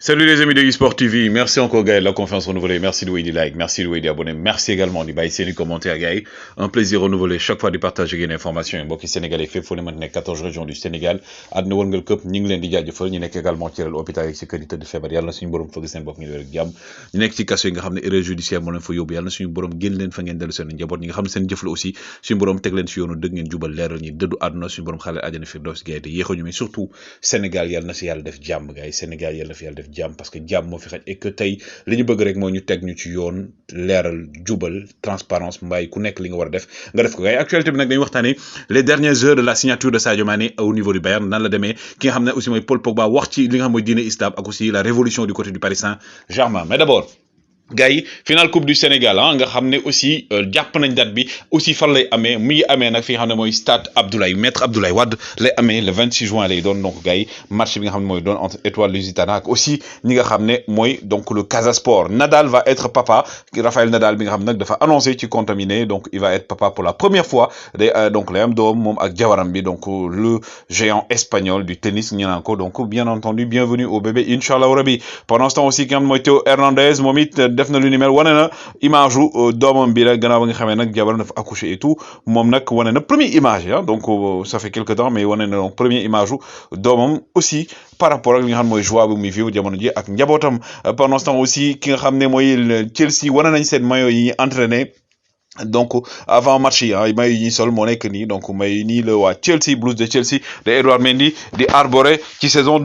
Salut les amis de eSport TV, merci encore Gaël, la confiance renouvelée, merci de vous like, merci de vous abonner, merci également de baisser les commentaires Gaël, un plaisir renouvelé chaque fois de partager une information, mbokki sénégalais fépp fu ne mën nekk 14 régions du Sénégal, àdduna wërngal këpp ñu ngi leen di jaajëfal ñu nekk également ci hôpital yi ci kër yi tëdd feebar yàlla na suñu borom fëgg seen bopp ñu wér ak jàmm ñu nekk ci kaso yi nga xam ne erreur judiciaire moo leen fa yóbbu yàlla na suñu borom génn leen fa ngeen dellu seen njaboot ñi nga xam ne seen jëf la aussi suñu borom teg leen ci yoonu dëgg ngeen jubal leeral ñi dëddu àdduna suñu borom xale àjjana firdaws Gaël te yéexuñu mais surtout Sénégal yàlla na si yàlla def jàmm Gaël Sénégal yàlla na fi yàlla def jàmm parce que jàmm moo fi xaj et que tey li ñu bëgg rek moo ñu teg ñu ci yoon leeral jubal transparence mbaay ku nekk li nga war a def nga def ko gars yi actualité bi nag dañuy waxtaanee les dernières heures de la signature de Sadio Mané au niveau du Bayern nan la demee ki nga xam ne aussi mooy Paul Pogba wax ci li nga xam mooy diine islam ak aussi la révolution du côté du Paris Saint-Germain mais d'abord gars yi finale coupe du Sénégal nga xam ne aussi jàpp nañ date bi aussi fan lay amee mu ngi amee nag fi nga xam ne mooy stade Abdoulaye Maître Abdoulaye Wade lay amee le 26 juin lay doon donc gars yi match bi nga xam ne mooy doon entre Étoile Lusitana ak aussi ñi nga xam ne mooy donc le Casa Sport Nadal va être papa Rafael Nadal bi nga xam ne nag dafa annoncé ci contaminé donc il va être papa pour la première fois day donc lay am doom moom ak jawaram bi donc le géant espagnol du tennis ñu naan ko donc bien entendu bienvenue au bébé inchallah rabi pendant ce temps aussi ki nga xam ne mooy Théo Hernandez moom it def na lu ni mel wane na image u doomam bi la gannaaw ba nga xamee nag jabaram dafa accouché et tout moom nag wane na première image donc ça fait quelque temps mais wane na donc première image u doomam aussi par rapport ak li nga xam ne mooy joie bi muy vivre jamono ji ak njabootam pendant ce temps aussi ki nga xam ne mooy Chelsea wane nañ seen maillot yi entraîné donc avant match yi may ñi sol moo nekk nii donc may nii le waa Chelsea Blues de Chelsea de Edouard Mendy di arboré ci saison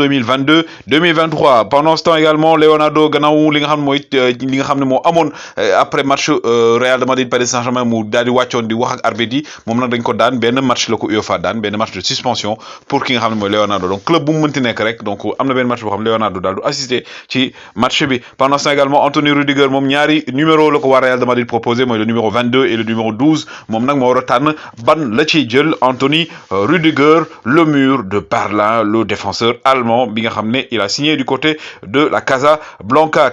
2022-2023 pendant ce temps également Leonardo gannaaw li nga xam ne mooy li nga xam ne moo amoon après match Real de Madrid Paris Saint-Germain mu daal di wàccoon di wax ak arbitre yi moom nag dañ ko daan benn match la ko UEFA daan benn match de suspension pour ki nga xam ne mooy Leonardo donc club bu mu mënti nekk rek donc am na benn match boo xam Leonardo daal du assister ci match bi pendant ce temps également Anthony Rudiger moom ñaari numéro la ko waa Real de Madrid proposé mooy le numéro 22 et le numéro 12 moom nag moo war a tànn ban la ciy jël Anthony Rudiger le mur de Berlin le défenseur allemand bi nga xam ne il a signé du côté de la Casablanca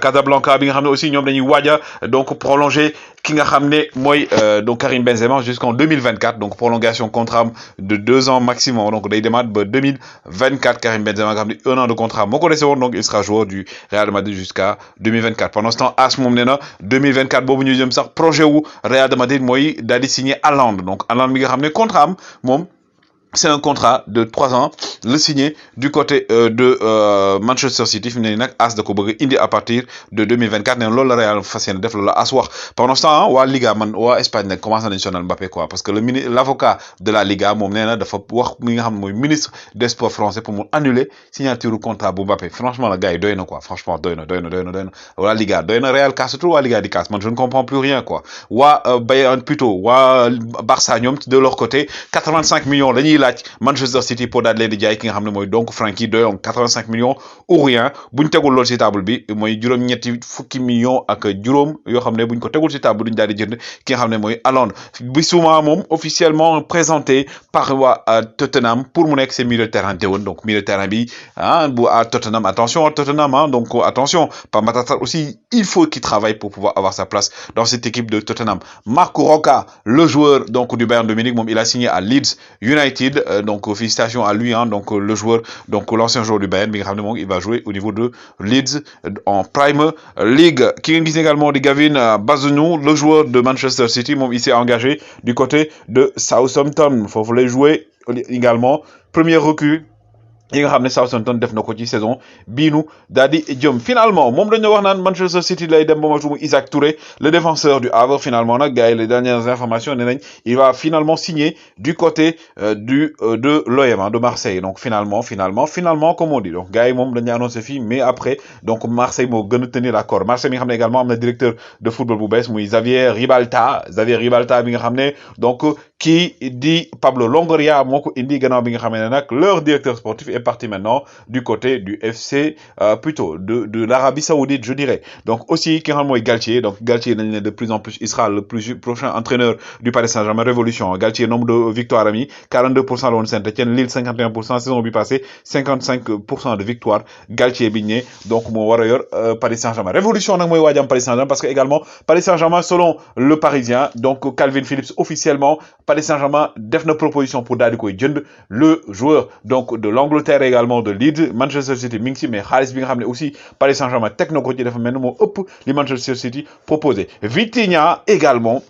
bi nga xam ne aussi ñoom dañuy waaj a donc prolonger ki nga xam ne mooy donc Karim Benzema jusqu'en 2024 donc prolongation contrat de 2 ans maximum donc day demaat ba 2024 Karim Benzema nga xam ne 1 an de contrat moo ko dese woon donc il sera joueur du Real de Madrid jusqu'à 2024 pendant ce temps AS moom nee na 2024 boobu ñu jëm sax projet wu Real de Madrid mooy daal di signer Haaland donc Haaland mi nga xam ne contrat am moom c'est un contrat de 3 ans le signé du côté de Manchester City fi mu ne nii nag AS da ko bëgg indi à partir de 2024 nee na loolu la Real fas yéene def loolu la AS wax pendant ce temps waa Liga man waa Espagne nag commencé nañu sonal Mbappé quoi parce que l'avocat de la Liga moom nee na dafa wax mi nga xam ne mooy ministre des sports français pour mu annuler signature contrat bu Mbappé franchement la gars yi doy na quoi franchement doy na waa Liga doy na Real casse tout waa Liga di casse man je ne comprends plus rien quoi waa Bayern plutôt waa Barça ñoom de leur côté 85 millions lañuy Manchester City pour daal leen di jaay ki nga xam ne mooy donc Frenkie de Jong 85 millions ou rien buñ tegul loolu ci table bi mooy juróom-ñetti fukki millions ak juróom yoo xam ne buñ ko tegul ci table duñ daal di jënd ki nga xam ne mooy Haaland Bissouma moom officiellement présenté par waa Tottenham pour mu nekk seen milieu de terrain déwén donc milieu de terrain bi bu à Tottenham attention à Tottenham donc attention Pape Matar Sarr aussi il faut qu'il travaille pour pouvoir avoir sa place dans cette équipe de Tottenham Marco Roca le joueur donc du Bayern de Munich moom il a signé à Leeds United donc félicitations à lui donc le joueur donc l'ancien joueur du Bayern bi nga xam ne moom il va jouer au niveau de Leeds en Premier League ki ngeen gis également di Gavin Bazunu le joueur de Manchester City moom il s'est engagé du côté de Southampton foofu lay jouer également premier recrue yi nga xam ne Southampton def na ko ci saison bii nu daal di jëm finalement moom dañoo wax naan Manchester City lay dem ba ma tumu Isaac Touré le défenseur du Havre finalement nag gars yi les dernières informations nee nañ il va finalement signer du côté de l'OM de Marseille donc finalement comme on dit donc gars yi moom dañuy annoncé fii mais après donc Marseille moo gën a tenir l'accord Marseille mi nga xam ne également am na directeur de football bu bees muy Xavier Ribalta bi nga xam ne donc kii di Pablo Longoria moo ko indi gannaaw bi nga xam ne nag leur directeur sportif est parti maintenant du côté du FC plutôt de l'Arabie Saoudite je dirais donc aussi ki nga xam mooy Galtier donc Galtier nañ ne de plus en plus il sera le prochain entraîneur du Paris Saint-Germain révolution Galtier nombre de victoires ami 42% la woon Saint-Étienne Lille 51% saison bi passée 55% de victoire Galtier bi ñu ne donc moo war a yor Paris Saint-Germain révolution nag mooy waajam Paris Saint-Germain parce que également Paris Saint-Germain selon le Parisien donc Calvin Phillips officiellement Paris Saint-Germain def na proposition pour daal di koy jënd le joueur donc de l'Angleterre également de Leeds. Manchester City mi ngi ci mais xaalis bi nga xam ne aussi Paris Saint-Germain teg na ko ci dafa mel ni moo ëpp li Manchester City proposé. Vitinha également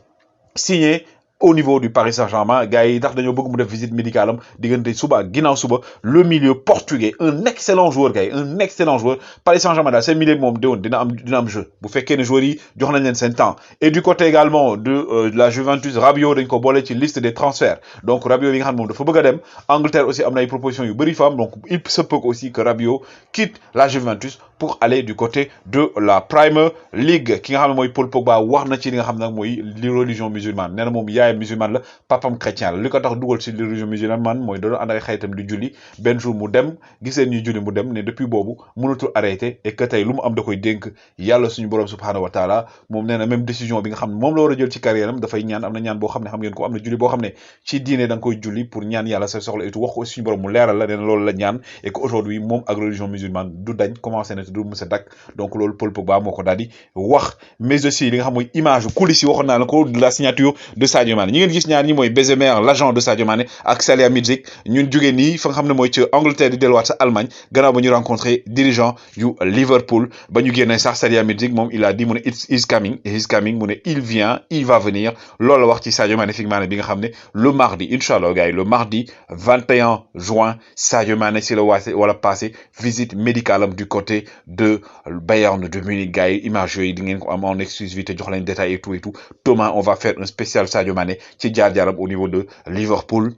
signé au niveau du Paris Saint-Germain gars yi tax dañoo bëgg mu def visite médicale am diggante suba ak ginnaaw suba le milieu portugais un excellent joueur gars yi un excellent joueur Paris Saint-Germain daal seen milieu moom déwoon dina am jeu bu fekkee ne joueurs yi jox nañ leen seen temps. Et du côté également de la Juventus, Rabiot dañ ko boole ci liste des transferts donc Rabiot bi nga xam ne moom dafa bëgg a dem. Angleterre aussi am na ay propositions yu bëri fam donc il se peut aussi que Rabiot quitte la Juventus pour aller du côté de la Premier League. Ki nga xam ne mooy Paul Pogba wax na ci li nga xam ne nag mooy li religion musulmane nee na moom yaayam musulman la papam chrétien la li ko tax dugal ci li religion musulmane mooy da doon ànd ak xaytam di julli benn jour mu dem gis leen ñuy julli mu dem ne depuis boobu mënatul arrêté et que tey lu mu am da koy dénk yàlla suñu borom subhanahu wa taala. moom nee na même décision bi nga xam ne moom la war a jël ci carrière am dafay ñaan am na ñaan boo xam ne xam ngeen ko am na julli boo xam ne ci diine da nga koy julli pour ñaan yàlla sa soxla et tout wax ko suñu borom mu leeral la nee na loolu la ñaan et que aujourd'hui moom ak religion musulmane du dañ commencé na te du mës a dakk donc loolu Paul Pogba moo ko daal di wax. Mais aussi li nga xam mooy image coulisses yi waxoon naa la ko de la signature de Sadio Mané ñi ngeen gis ñaar ñi mooy Bessemer l'agent de Sadio Mané ak Salihamidzic ñun jógee nii fa nga xam ne mooy ci Angleterre di delluwaat sa Allemagne gannaaw ba ñu rencontré dirigeant yu Liverpool ba ñu génnee sax Salihamidzic moom il a dit mu ne he's coming mu ne il vient il va venir loolu la wax ci Sadio Magnifique Mané bi nga xam ne le mardi inchallah gars yi le mardi 21 juin Sadio Mané si la wala passé visite médicale am du côté de Bayern de Munich gars yi image yooyu di ngeen ko am en exclusivité jox leen détail et tout. Thomas on va faire un spécial Sadio Mané ci jaar-jaaram au niveau de Liverpool.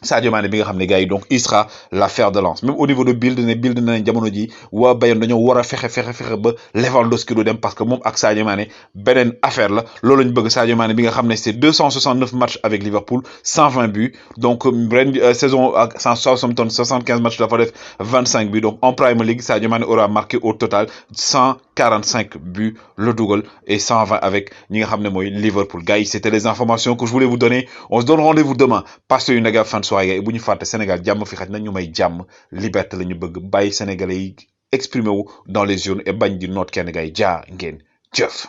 Sadio Mané bi nga xam ne gars yi donc il sera la fer de lance même au niveau de Bild nañ jamono ji waa Bayern dañoo war a fexe ba Lewandowski du dem parce que moom ak Sadio Mané beneen affaire la loolu lañ bëgg. Sadio Mané bi nga xam ne c'est 269 matchs avec Liverpool 120 buts donc ren saison ak Southampton 75 matchs dafa def 25 buts donc en Premier League Sadio Mané aura marqué au total 145 buts le dugal et 120 avec ñi nga xam ne mooy Liverpool. Gars yi c'était les informations que je voulais vous donner. On se donne rendez-vous demain passez une agréable fin de soirée bu ñu fàtte Sénégal jàmm fi xaj na ñu may jàmm liberté la ñu bëgg bàyyi sénégalais yi exprimer wu dans les zones et bañ di noot kenn gars yi jaa ngeen jëf.